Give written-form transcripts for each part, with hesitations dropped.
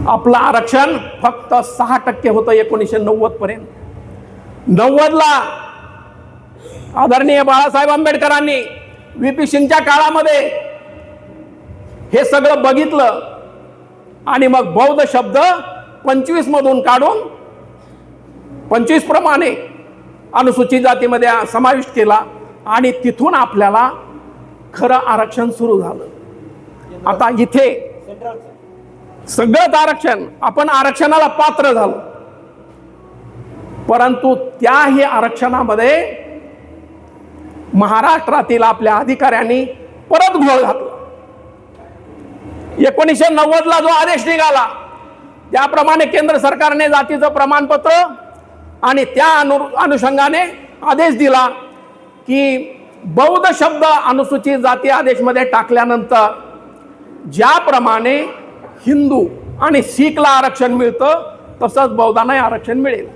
आपलं आरक्षण फक्त 6% होतं 1990 पर्यंत. 90ला आदरणीय बाळासाहेब आंबेडकरांनी व्ही.पी. सिंगच्या काळामध्ये हे सगळं बघितलं आणि मग बौद्ध शब्द 25 मधून काढून 25 प्रमाणे अनुसूचित जातीमध्ये समाविष्ट केला आणि तिथून आपल्याला खरं आरक्षण सुरू झालं. आता इथे सगळंच आरक्षण, आपण आरक्षणाला पात्र झालो, परंतु त्याही आरक्षणामध्ये महाराष्ट्रातील आपल्या अधिकाऱ्यांनी परत घोळ घातला. 1990ला जो आदेश निघाला त्याप्रमाणे केंद्र सरकारने जातीचं प्रमाणपत्र आणि त्या अनुषंगाने आदेश दिला की बौद्ध शब्द अनुसूचित जाती आदेशमध्ये टाकल्यानंतर ज्याप्रमाणे हिंदू आणि शीखला आरक्षण मिळतं तसंच बौद्धांना आरक्षण मिळेल.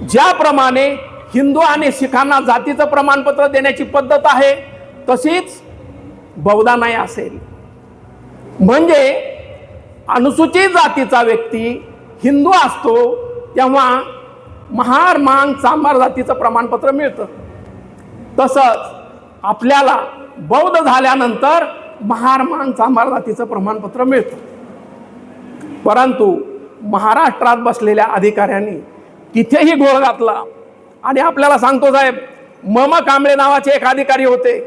ज्याप्रमाणे हिंदू आणि शीखांना जातीचं प्रमाणपत्र देण्याची पद्धत आहे तशीच बौद्धांनाही असेल. म्हणजे अनुसूचित जातीचा व्यक्ती हिंदू असतो तेव्हा महार मांग चांभार जातीचं प्रमाणपत्र मिळतं. तसंच आपल्याला बौद्ध झाल्यानंतर महार मांग चांभार जातीचं प्रमाणपत्र मिळतं. परंतु महाराष्ट्रात बसलेल्या अधिकाऱ्यांनी तिथेही घोळ घातला आणि आपल्याला सांगतो साहेब, मम कांबळे नावाचे एक अधिकारी होते.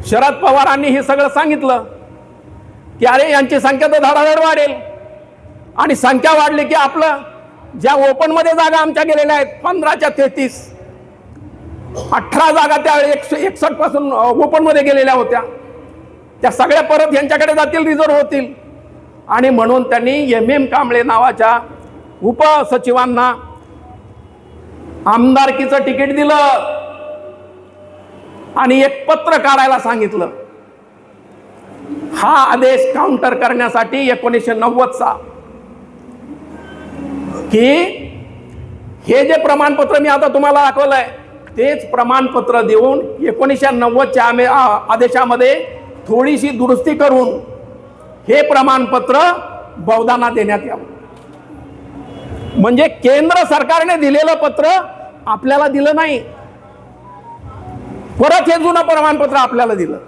शरद पवारांनी हे सगळं सांगितलं की अरे यांची संख्या तर धडाधड वाढेल आणि संख्या वाढली की आपलं ज्या ओपन मध्ये जागा आमच्या गेलेल्या आहेत 15च्या 33, 18 जागा त्या 161 पासून ओपन मध्ये गेलेल्या होत्या, त्या सगळ्या परत यांच्याकडे जातील, रिझर्व होतील. आणि म्हणून त्यांनी M.M. कांबळे नावाच्या उपसचिवांना आमदारकीचं तिकीट दिलं आणि एक पत्र काढायला सांगितलं. हा आदेश काउंटर करण्यासाठी 1990चा की हे जे प्रमाणपत्र मी आता तुम्हाला दाखवलंय तेच प्रमाणपत्र देऊन 1990च्या आदेशामध्ये थोडीशी दुरुस्ती करून हे प्रमाणपत्र बौद्धांना देण्यात यावं. म्हणजे केंद्र सरकारने दिलेलं पत्र आपल्याला दिलं नाही, परत हे जुनं प्रमाणपत्र आपल्याला दिलं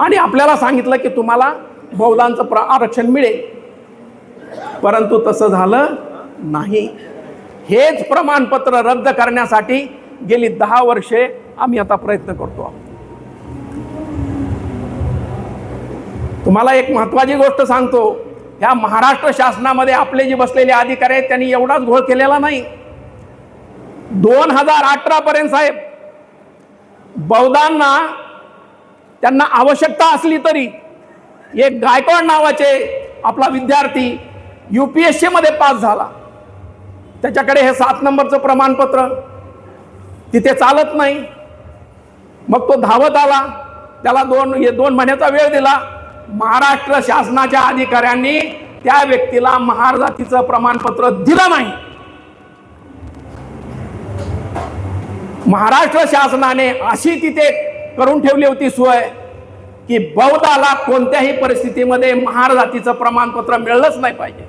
आणि आपल्याला सांगितलं की तुम्हाला बौद्धांचं आरक्षण मिळेल. परंतु तसं झालं नाही. हेच प्रमाणपत्र रद्द करण्यासाठी गेली 10 वर्षे आम्ही आता प्रयत्न करतो आहोत. तुम्हाला एक महत्त्वाची गोष्ट सांगतो, ह्या महाराष्ट्र शासनामध्ये आपले जे बसलेले अधिकारी आहेत त्यांनी एवढाच घोळ केलेला नाही. 2018 पर्यंत साहेब बौद्धांना त्यांना आवश्यकता असली तरी एक गायकवाड नावाचे आपला विद्यार्थी UPSC मध्ये पास झाला, त्याच्याकडे हे 7 नंबरचं प्रमाणपत्र तिथे चालत नाही. मग तो धावत आला, त्याला 2 महिन्याचा वेळ दिला. महाराष्ट्र शासनाच्या अधिकाऱ्यांनी त्या व्यक्तीला महार जातीचं प्रमाणपत्र दिलं नाही. महाराष्ट्र शासनाने अशी तिथे करून ठेवली होती सोय की बौद्धाला कोणत्याही परिस्थितीमध्ये महार जातीचं प्रमाणपत्र मिळलंच नाही पाहिजे.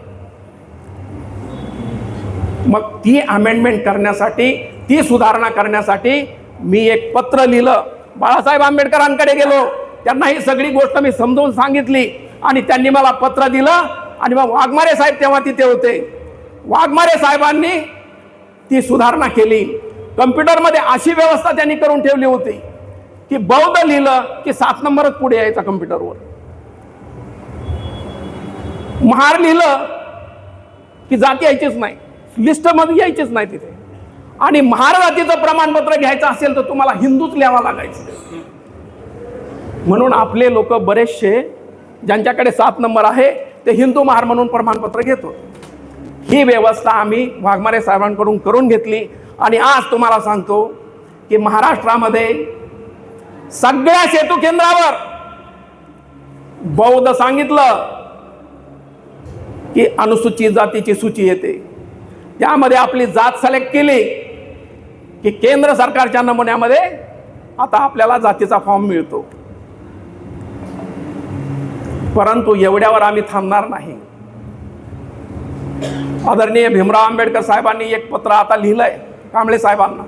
मग ती अमेंडमेंट करण्यासाठी, ती सुधारणा करण्यासाठी मी एक पत्र लिहिलं, बाळासाहेब आंबेडकरांकडे गेलो, त्यांना ही सगळी गोष्ट मी समजावून सांगितली आणि त्यांनी मला पत्र दिलं. आणि मग वाघमारे साहेब तेव्हा तिथे होते, वाघमारे साहेबांनी ती सुधारणा केली. कम्प्युटरमध्ये अशी व्यवस्था त्यांनी करून ठेवली होती की बौद्ध लिहिलं की 7 नंबरच पुढे यायचा कम्प्युटरवर, महार लिहिलं की जाती यायचीच नाही, लिस्टमध्ये यायचीच नाही तिथे. आणि महार जातीचं प्रमाणपत्र घ्यायचं असेल तर तुम्हाला हिंदूच लिहावं लागायचं. म्हणून आपले लोक बरेचसे ज्यांच्याकडे 7 नंबर आहे ते हिंदू महार म्हणून प्रमाणपत्र घेतो. ही व्यवस्था आम्ही वाघमारे साहेबांकडून करून घेतली आणि आज तुम्हाला सांगतो की महाराष्ट्रामध्ये सगळ्या सेतू केंद्रावर बौद्ध सांगितलं की अनुसूचित जातीची सूची येते, त्यामध्ये आपली जात सिलेक्ट केली की केंद्र सरकारच्या नमुन्यामध्ये आता आपल्याला जातीचा फॉर्म मिळतो. परंतु एवढ्यावर आम्ही थांबणार नाही. आदरणीय भीमराव आंबेडकर साहेबांनी एक पत्र आता लिहिलंय कांबळे साहेबांना.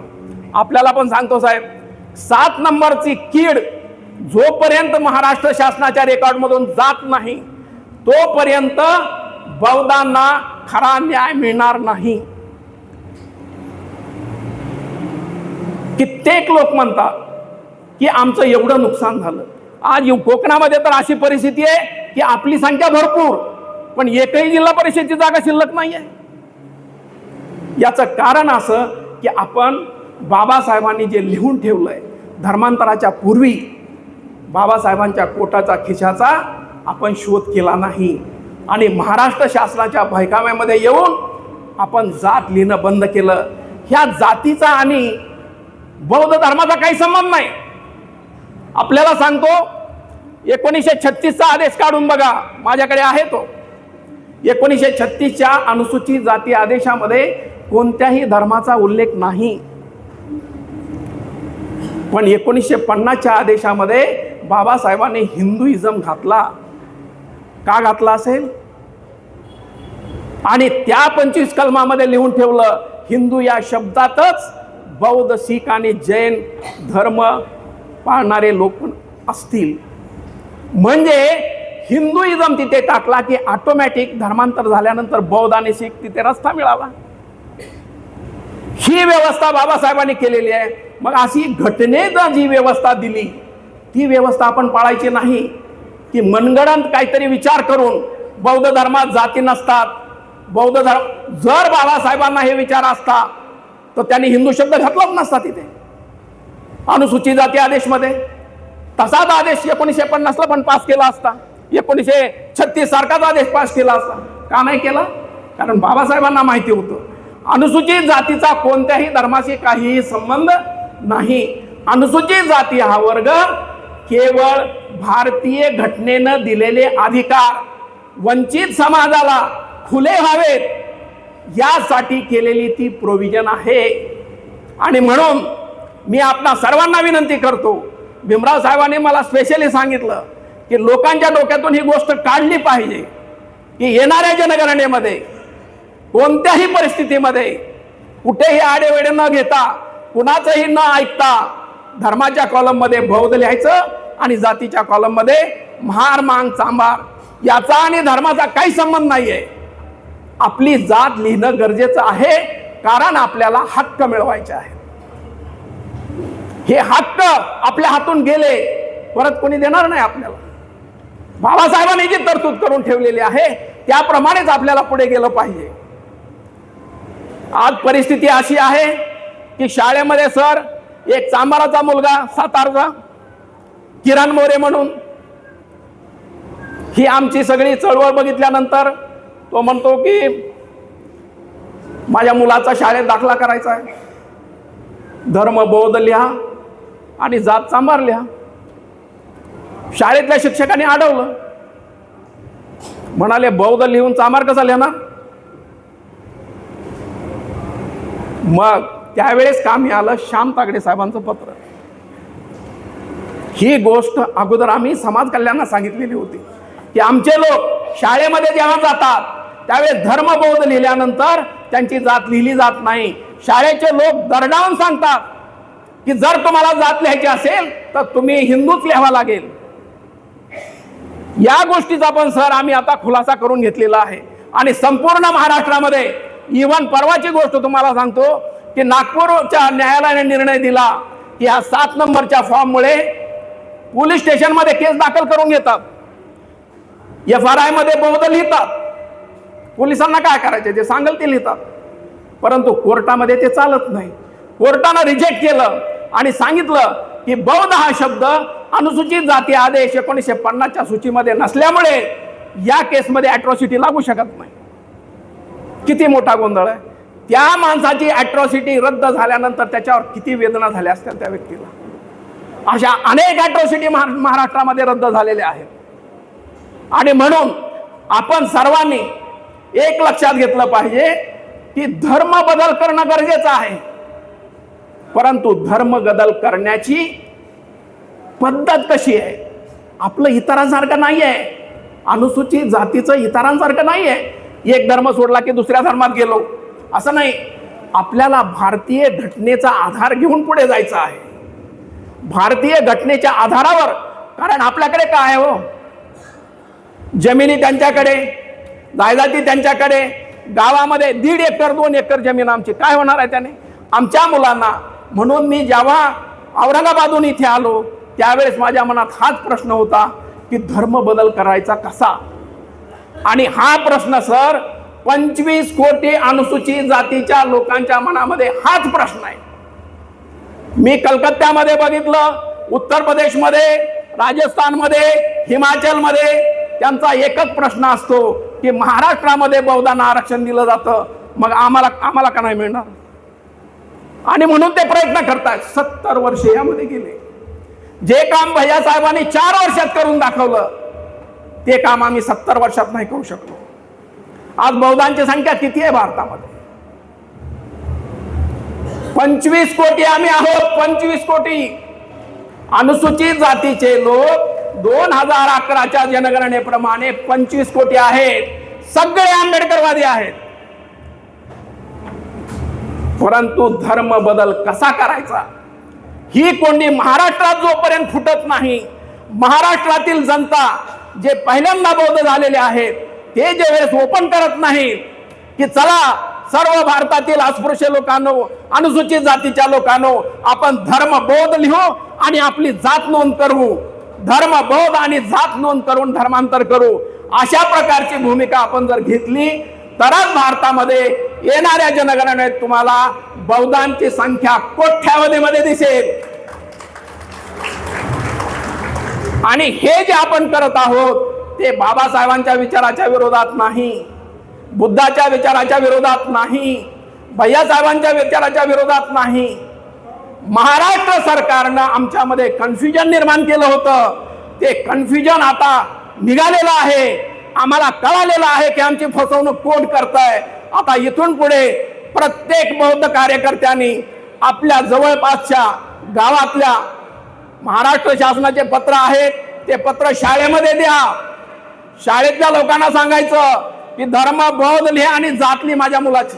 आपल्याला पण सांगतो साहेब, 7 नंबरची कीड जोपर्यंत महाराष्ट्र शासनाच्या रेकॉर्डमधून जात नाही तोपर्यंत बौद्धांना खरा न्याय मिळणार नाही. कित्येक लोक म्हणतात की आमचं एवढं नुकसान झालं. आज कोकणामध्ये तर अशी परिस्थिती आहे की आपली संख्या भरपूर, पण एकही जिल्हा परिषदेची जागा शिल्लक नाही आहे. याचं कारण असं की आपण बाबासाहेबांनी जे लिहून ठेवलंय धर्मांतराच्या पूर्वी बाबासाहेबांच्या पोटाचा खिशाचा आपण शोध केला नाही आणि महाराष्ट्र शासनाच्या बहिकाम्यामध्ये येऊन आपण जात लिहिणं बंद केलं. ह्या जातीचा आणि बौद्ध धर्माचा काही संबंध नाही. आपल्याला सांगतो 1936चा आदेश काढून बघा, माझ्याकडे आहे तो. 1936च्या अनुसूचित जाती आदेशामध्ये कोणत्याही धर्माचा उल्लेख नाही, पण 1950च्या आदेशामध्ये बाबासाहेबांनी हिंदुइझम घातला. का घातला असेल? आणि त्या 25 कलमामध्ये लिहून ठेवलं हिंदू या शब्दातच बौद्ध, शीख आणि जैन धर्म पाळणारे लोक पण असतील. म्हणजे हिंदुइझम तिथे टाकला की ऑटोमॅटिक धर्मांतर झाल्यानंतर बौद्ध आणि शीख तिथे रस्ता मिळाला. ही व्यवस्था बाबासाहेबांनी केलेली आहे. मग अशी घटनेनं जी व्यवस्था दिली ती व्यवस्था आपण पाळायची नाही की मनगडंत काहीतरी विचार करून बौद्ध धर्मात जाती नसतात. बौद्ध धर्म जर बाबासाहेबांना हे विचार असता तर त्यांनी हिंदू शब्द घातलाच नसता तिथे अनुसूचित जाती आदेशमध्ये. तसाच आदेश 1950ला पण पास केला असता, 1936 सारखाच आदेश पास केला असता. का नाही केला? कारण बाबासाहेबांना माहिती होतं अनुसूचित जातीचा कोणत्याही धर्माशी काहीही संबंध नाही. अनुसूचित जाती हा वर्ग केवळ भारतीय घटनेनं दिलेले अधिकार वंचित समाजाला खुले व्हावेत यासाठी केलेली ती प्रोव्हिजन आहे. आणि म्हणून मी आपणा सर्वांना विनंती करतो, भीमराव साहेबांनी मला स्पेशली सांगितलं की लोकांच्या डोक्यातून ही गोष्ट काढली पाहिजे की येणाऱ्या जनगणनेमध्ये कोणत्याही परिस्थितीमध्ये कुठेही आडेवेडे न घेता कुणाचंही न ऐकता धर्माच्या कॉलममध्ये बौद्ध लिहायचं आणि जातीच्या कॉलममध्ये महार, मांग, चांभार याचा आणि धर्माचा काही संबंध नाहीये. आपली जात लिहिणं गरजेचं आहे कारण आपल्याला हक्क मिळवायचे आहे. हे हक्क आपल्या हातून गेले परत कोणी देणार नाही आपल्याला. बाबासाहेबांनी जी तरतूद करून ठेवलेली आहे त्याप्रमाणेच आपल्याला पुढे गेलं पाहिजे. आज परिस्थिती अशी आहे की शाळेमध्ये सर एक चांभाराचा मुलगा सातारचा किरण मोरे म्हणून, ही आमची सगळी चळवळ बघितल्यानंतर तो म्हणतो की माझ्या मुलाचा शाळेत दाखला करायचा आहे, धर्म बौद्ध लिहा आणि जात चांभार लिहा. शाळेतल्या शिक्षकांनी अडवलं, म्हणाले बौद्ध लिहून चांभार कसा लिहिणार. मग त्यावेळेस कामी आलं श्याम तागडे साहेबांचं पत्र. ही गोष्ट अगोदर आम्ही समाज कल्याणाला सांगितलेली होती की आमचे लोक शाळेमध्ये जेव्हा जातात त्यावेळेस धर्म बौद्ध लिहिल्यानंतर त्यांची जात लिहिली जात नाही. शाळेचे लोक दरडावून सांगतात की जर तुम्हाला जात लिहायची असेल तर तुम्ही हिंदूच लिहावा लागेल. या गोष्टीचा पण सर आम्ही आता खुलासा करून घेतलेला आहे आणि संपूर्ण महाराष्ट्रामध्ये इव्हन परवाची गोष्ट तुम्हाला सांगतो की नागपूरच्या न्यायालयाने निर्णय दिला की ह्या 7 नंबरच्या फॉर्ममुळे पोलीस स्टेशनमध्ये केस दाखल करून घेतात, FRI मध्ये बौद्ध लिहितात. पोलिसांना काय करायचे ते सांगेल ते लिहितात, परंतु कोर्टामध्ये ते चालत नाही. कोर्टानं रिजेक्ट केलं आणि सांगितलं की बौद्ध हा शब्द अनुसूचित जाती आदेश 1950च्या सूचीमध्ये नसल्यामुळे या केसमध्ये अॅट्रॉसिटी लागू शकत नाही. किती मोठा गोंधळ आहे. त्या माणसाची अॅट्रॉसिटी रद्द झाल्यानंतर त्याच्यावर किती वेदना झाल्या असतील त्या व्यक्तीला. अशा अनेक अॅट्रॉसिटी महाराष्ट्रामध्ये रद्द झालेल्या आहेत. आणि म्हणून आपण सर्वांनी एक लक्षात घेतलं पाहिजे की धर्म बदल करणं गरजेचं आहे, परंतु धर्म बदल करण्याची पद्धत कशी आहे. आपलं इतरांसारखं नाही आहे, अनुसूचित जातीचं इतरांसारखं नाही आहे. एक धर्म सोडला की दुसऱ्या धर्मात गेलो असं नाही. आपल्याला भारतीय घटनेचा आधार घेऊन पुढे जायचं आहे. भारतीय घटनेच्या आधारावर, कारण आपल्याकडे काय हो, जमिनी त्यांच्याकडे, जायदादी त्यांच्याकडे, गावामध्ये 1.5 एकर 2 एकर जमीन आमची, काय होणार आहे त्याने आमच्या मुलांना. म्हणून मी जेव्हा औरंगाबादहून इथे आलो त्यावेळेस माझ्या मनात हाच प्रश्न होता की धर्म बदल करायचा कसा. आणि हा प्रश्न सर 25 कोटी अनुसूचित जातीच्या लोकांच्या मनामध्ये हाच प्रश्न आहे. मी कलकत्त्यामध्ये बघितलं, उत्तर प्रदेशमध्ये, राजस्थानमध्ये, हिमाचलमध्ये त्यांचा एकच प्रश्न असतो की महाराष्ट्रामध्ये बौद्धांना आरक्षण दिलं जातं, मग आम्हाला का नाही मिळणार. आणि म्हणून ते प्रयत्न करतात. 70 वर्षे यामध्ये गेले. जे काम भैया साहेबांनी 4 वर्षात करून दाखवलं ते काम आम्ही 70 वर्षात नाही करू शकलो. आज बौद्धांची संख्या किती आहे भारतामध्ये? 25 कोटी आम्ही आहोत. 25 कोटी अनुसूचित जातीचे लोक 2011च्या जनगणनेप्रमाणे 25 कोटी आहेत. सगळे आंबेडकरवादी आहेत. परंतु धर्म बदल कसा करायचा ही कोंडी महाराष्ट्रात जोपर्यंत फुटत नाही, महाराष्ट्रातील जनता जे पहिल्यांदा बौद्ध झालेले आहेत ते जे वेळेस ओपन करत नाही की चला सर्व भारतातील अस्पृश्य लोकांनो, अनुसूचित जातीच्या लोकांनो, आपण धर्म बौद्ध लिहू आणि आपली जात नोंद करू, धर्म बौद्ध आणि जात नोंद करून धर्मांतर करू, अशा प्रकारची भूमिका आपण जर घेतली तरच भारतामध्ये येणाऱ्या जनगणनेत तुम्हाला बौद्धांची संख्या कोट्यावधीमध्ये दिसेल. आणि हे जे आपण करत आहोत ते बाबासाहेबांच्या विचाराच्या विरोधात नाही, बुद्धाच्या विचाराच्या विरोधात नाही, भैयासाहेबांच्या विचाराच्या विरोधात नाही. महाराष्ट्र सरकारनं आमच्यामध्ये कन्फ्युजन निर्माण केलं होतं. ते कन्फ्युजन आता निघालेलं आहे. आम्हाला कळालेलं आहे की आमची फसवणूक कोण करतंय. आता इथून पुढे प्रत्येक बौद्ध कार्यकर्त्यांनी आपल्या जवळपासच्या गावातल्या महाराष्ट्र शासनाचे पत्र आहेत ते पत्र शाळेमध्ये द्या. शाळेतल्या लोकांना सांगायचं की धर्म बौद्ध लिहा आणि जात लिहा माझ्या मुलाची.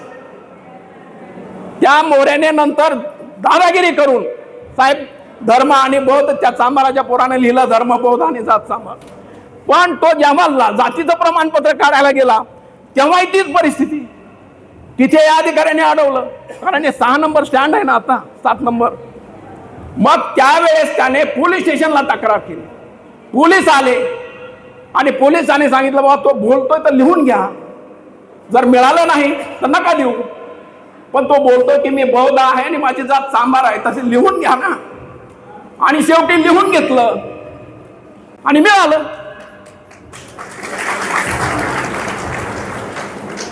त्या मोऱ्याने नंतर दादागिरी करून साहेब धर्म आणि बौद्ध त्या चांभाराच्या पोराने लिहिलं धर्म बौद्ध आणि जात चांभार. पण तो जेव्हा जातीचं प्रमाणपत्र काढायला गेला तेव्हाही तीच परिस्थिती. तिथे या अधिकाऱ्याने अडवलं, कारण हे 6 नंबर स्टँड आहे ना, आता 7 नंबर. मग त्यावेळेस त्याने पोलीस स्टेशनला तक्रार केली. पोलीस आले आणि पोलिसांनी सांगितलं बाबा तो बोलतोय तर लिहून घ्या, जर मिळालं नाही तर नका देऊ. पण तो बोलतोय की मी बौद्ध आहे आणि माझी जात चांभार आहे, तसे लिहून घ्या ना. आणि शेवटी लिहून घेतलं आणि मिळालं.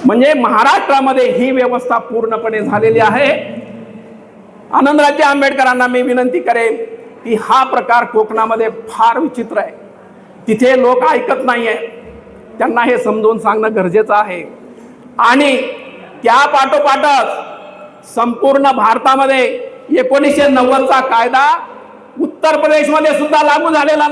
म्हणजे महाराष्ट्रामध्ये ही व्यवस्था पूर्णपणे झालेली आहे. आनंदराजे आंबेडकरांना मी विनंती करेन की हा प्रकार कोकणामध्ये फार विचित्र आहे. तिथे लोक ऐकत नाहीये, त्यांना हे समजून सांगणं गरजेचं आहे. आणि त्या पाठोपाठच संपूर्ण भारतामध्ये 1990चा कायदा उत्तर प्रदेशमध्ये सुद्धा लागू झालेला नाही.